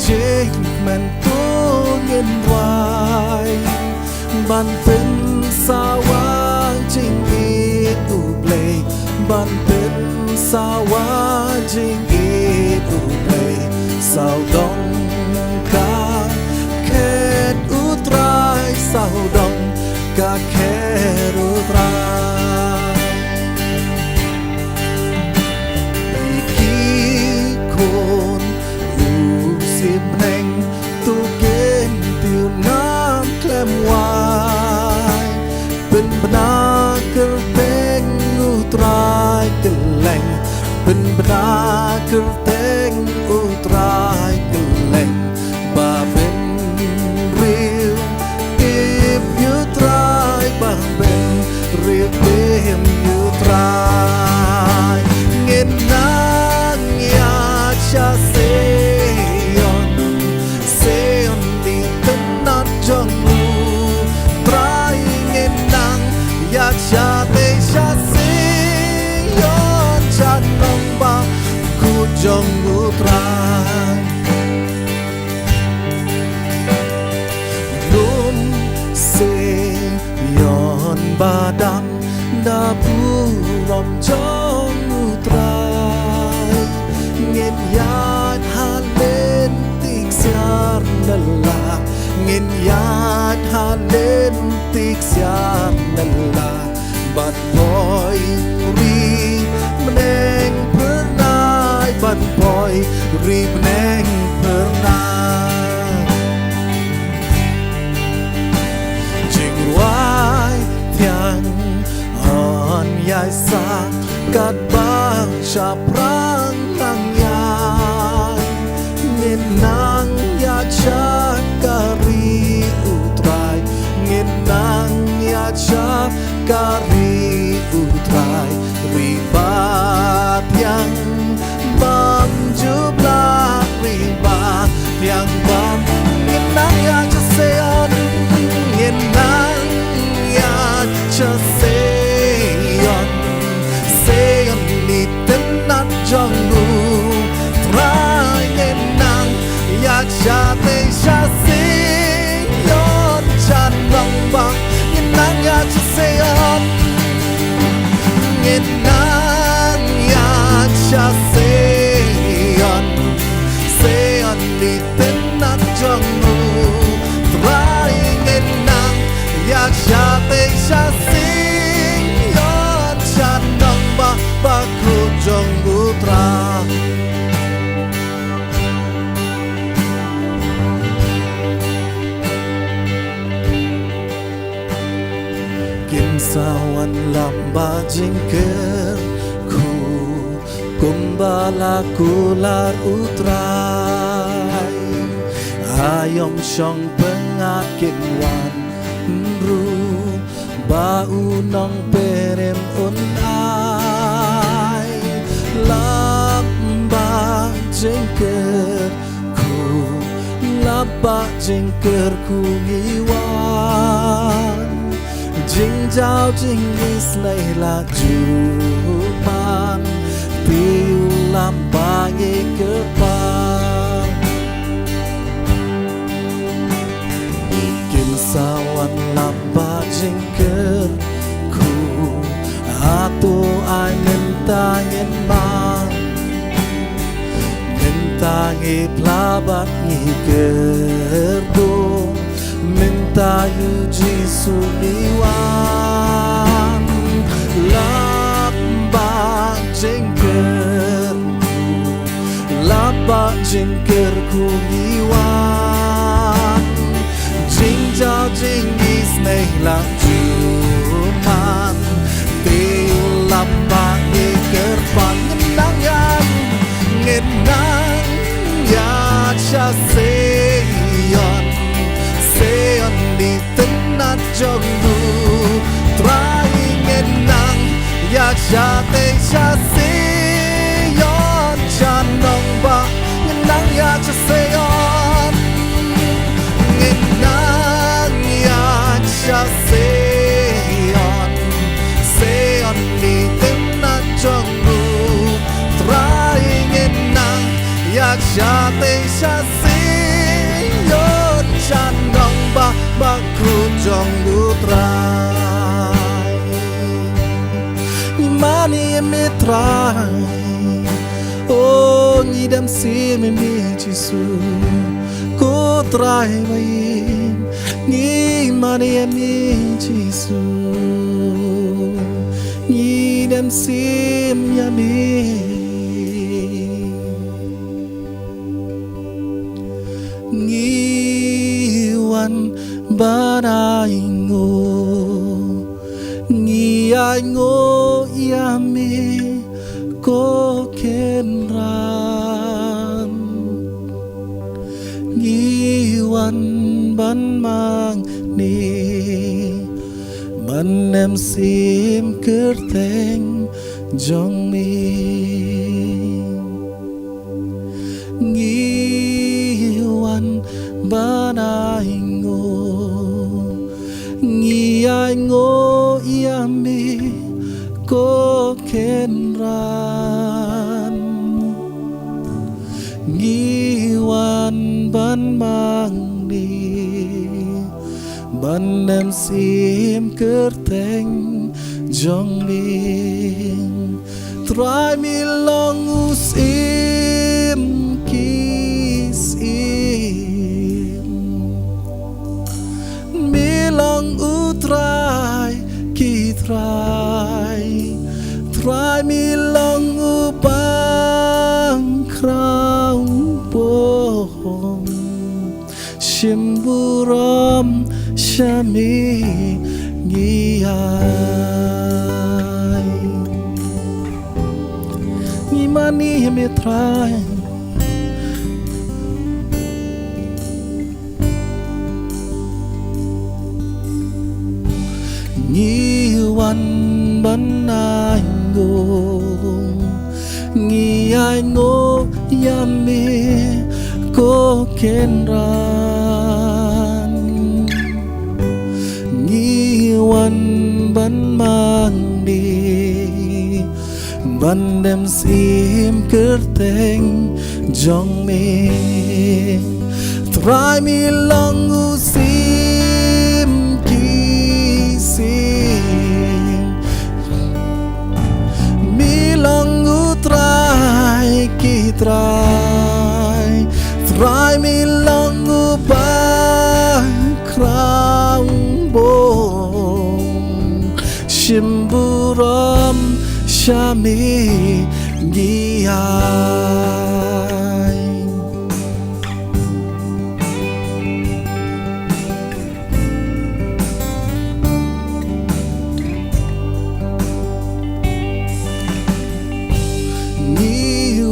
เจกมันตัวเงินวายบันเป็นสาวางจริงอีอุเปลบันเป็นสาวางจริงอีอุเปลสาวดงกาแค่อุตรายสาวดงกาแค่อุตรายอีกกี่คนอุสิบแห่งตุเกนติวน้ำแคลมวายเป็นบนาเกิดเป็นอุตรายกันแหล่งเป็นบนาเกิดเป็นอุตรายกันแหล่งบาเป็นเรียวเก็บยุตรายบาเป็นเรียวเก็บยุตรายเงินนางอยากจะเสียนดีตั้งนัดจังมูตรายเงินนางอยากจะเตะชาเสียนจันนองบาคูจงอุตรายนุ่มเสียนบาดังดาผู้รำจงอุตรายเงียบยาดหาเล่นติกเสียนนั่นละเงียบยาดหาเล่นติกเสียนนั่นละบัดพอยรีมแนงเพื่อนายบัดพอยรีมแนงเพื่อนายจึงไว้เที่ยงอ่อนยายสากัดบ้างชาพรางนางยายเงินนางยาชาการีอุตรายเงินนางยาชาการีอุตรายรีบาเพียงบังจุบลารีบาเพียงบังเงินนางอยากจะเสียนเงินนางอยากจะเสียนนี่เต็มนัดจังมูตรายเงินนางอยากจะเตะชาเสียนจันนองบาเงินนางอยากจะเสียนเงินนางอยากจะเสียนนี่เต็มนัดจังมูตรายเงินนางอยากจะเตะชาเสียนจันนองบาบาคูจงอุตรากินสาวันลำบาจิงเกินคูกุมบาลาคูลาอุตรายอายมชองเปิงอากินวันรู้บาอูนองเปรมอุนอายลำบากจึงเกิดคู่ลำบากจึงเกิดคู่มีวันจึงเจ้าจึงอิสไลลาจูมันปิวลำบากเกิดปานกินสาวันลำบากจึงเกิดคู่อาตัวอายเงินตาเงินมาเงินตาเงพลาบักเงเกิดดูเงินตาอยู่จีสุนิวันลำบากจึงเกิดลำบากจึงเกิดคู่มีวันจึงเจ้าจึงอิสในหลังจูมันตีลำบากเกิดฝันเงินนางยานเงินนางอยากจะเสียนนี่ตั้งนัดจังมูตรายเงินนางอยากจะเตะชาเสียนจันนองบาเงินนางอยากจะเสียนเงินนางอยากจะเสียนนี่ตั้งนัดจังมูตรายเงินนางอยากจะเตะชาเสี จงดูตรายมานี่ไม่ตรายโอ้ยดำสีไม่มีจิสุกูตรายไว้นี่มานี่มีจิสุนี่ดำสีไม่มีวันบาดายโง่งียายโง่ยามีก็เข็นรานงีวันบันมังนี้มันแนมซิมเกิดแตงจงมีวันบาดายโง่งียายโง่ยามีก็เข็นรานงีวันบันมังดีบันแนมซิมเกิดแตงจงมีตรายมีลองอุสิมมีลองอุตรายกี่ตรายตรายมีลองอุปังคราวปงชิมบุรมชามีงียายงีมานี่ไม่ตรายงีวันบันนายโง่งียายโง่ยามีก็เข็นรานงีวันบันมังดีบันเดมซิมเกิดแตงจงมีตรายมีลองอุสิมมีลองอุตรายกี่ตรายตรายมีลองอุบายคราวบงชิมบุรมชามีงียาย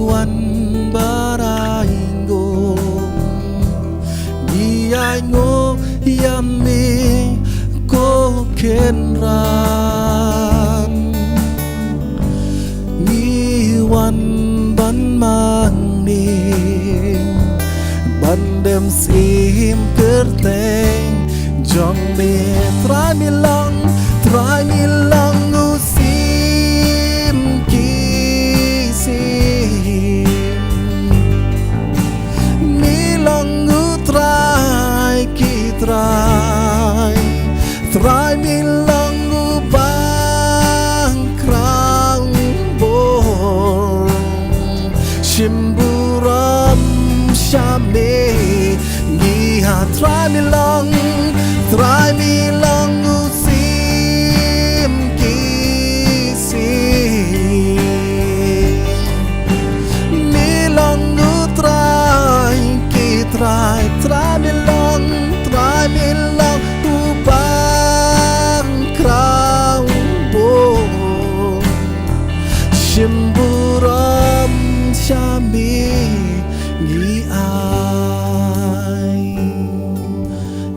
วันบาดายโง่งียายโง่ยามีก็เข็นรานงีวันบันมังนี้บันเดมซิมเกิดแตงจงมีตรายมีลองตรายมีลองอุสิมมีลองอุตรายกี่ตรายตรายมีลองอุบางคราวบงชิมบุรมชามีงีหาตรายมีลองตรายมีลองอุสิมมีลองอุตรายกี่ตรายตรายมีลองตรายมีลองอุบางคราวบงชิมบุรมชามีงีอาย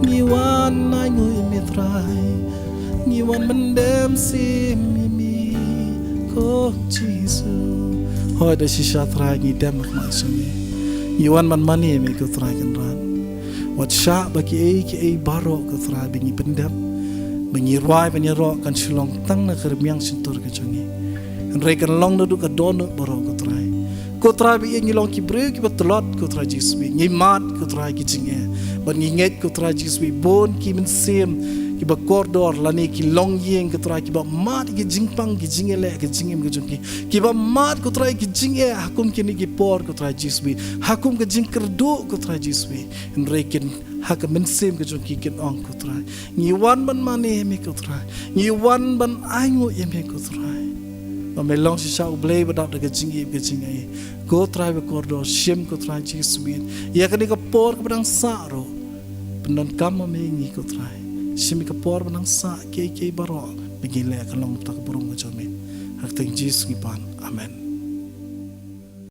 งีวันนายงุยไม่ตรายงีวันมันเดิมสิมีโคจิสุหอยเดชิชาตรายงีเดมมาสมีงีวันมันมันนี่ไม่ก็ตรายกันรันวัดชาบกีเอบารอก็ตรายเป็นงีเป็นเดมเป็นงีรายเป็นงีรอกันฉลองตั้งนักเรียนสินตัวกันจังงีเรียกันลองดูกันโดนบารอก็ตรายก็ตรายไปยังงีลองกิบเรือกิบตลอดก็ตรายจิสบีงีมาดก็ตรายกิจงเงบันงีเงก็ตรายจิสบีบนกิมันเสียม kiba koridor lani ki long yeng ke trai kiba mat ki jingpang ki jingele ki jingem ke jungki kiba mat ko trai ki jinge hakum kini ki por ko trai jisbi hakum ke jingkerdu ko trai jisbi rekin hak mensem ke jungki kin ong ko trai ni wan ban mane me ko trai ni wan ban aingo yeme ko trai ba me long si sa uble ba da ke jingi ke jinge ko trai be koridor shem ko trai jisbi ya kini ko por ko bang saro penon kam me ngi ko trai Simi kapor menang sa kei barol begile kalong tak burung macam ni. Hak teng Jesus ngipan. Amen.